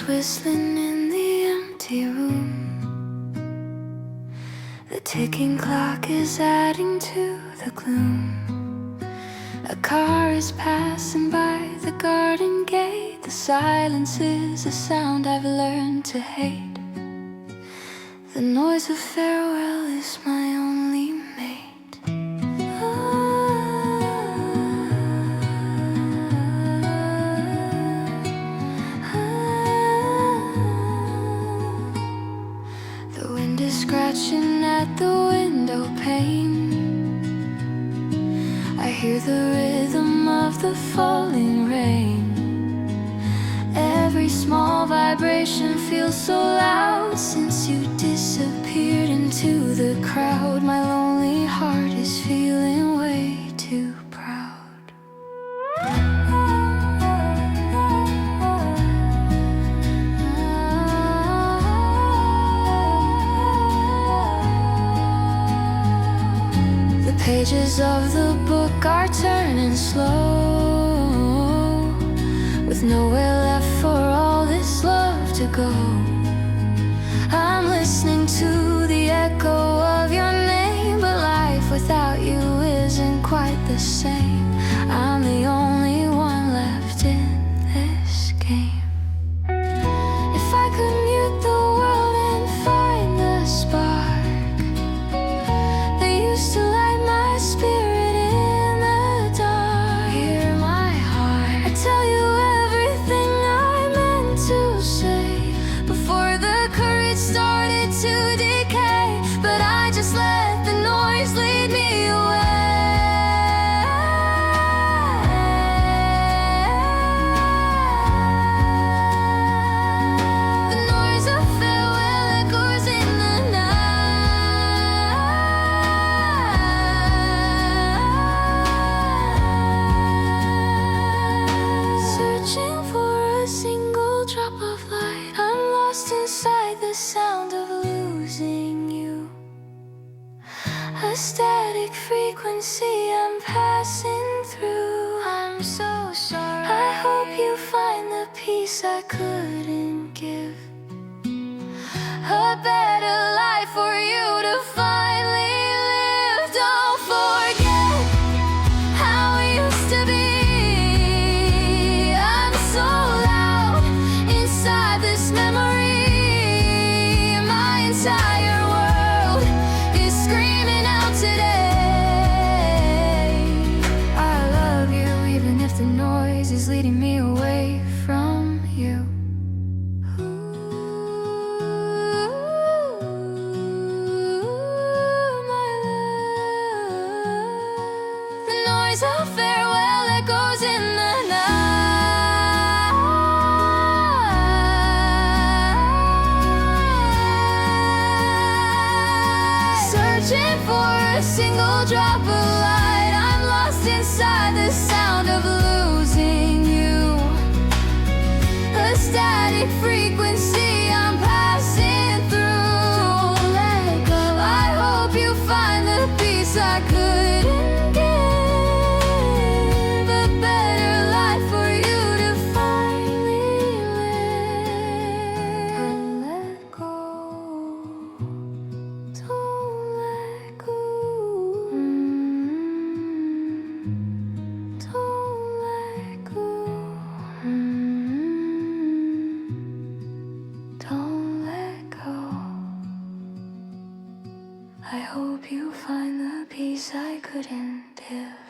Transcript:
whistling in the empty room. The ticking clock is adding to the gloom. A car is passing by the garden gate. The silence is a sound I've learned to hate. The noise of farewell is my only mate. The wind is scratching at the window pane. I hear the rhythm of the falling rain. Every small vibration feels so loud. Since you disappeared into the crowd, my lonely heart is feeling way too proud. The pages of the book are turning slow, with nowhere left for all this love to go. I'm listening to the echo of your name, but life without you isn't quite the same. I'm the only one left in this game. If I could mute the world and find the spark that used to light my spirit in the dark, hear my heart, I tell you everything I meant to say before the courage started to decay. But I just let the noise lead me away. The noise of farewell echoes in the night. Searching for a single drop of light, I'm lost inside the sound of losing you. A static frequency I'm passing through. I'm so sorry. I hope you find the peace I couldn't give. A better life for you to finally live. Don't forget how it used to be. I'm so loud inside this memory. My entire world is screaming out today. I love you even if the noise is leading me away from you. My love. The noise of farewell echoes in the night. Searching for a single drop of light, I'm lost inside the sound of losing you. A static frequency I'm passing through. Let go. I hope you find the peace I couldn't give. A better life for you to finally live. And let go. Don't let go. Don't let go. Don't let go. I hope you find the peace I couldn't give.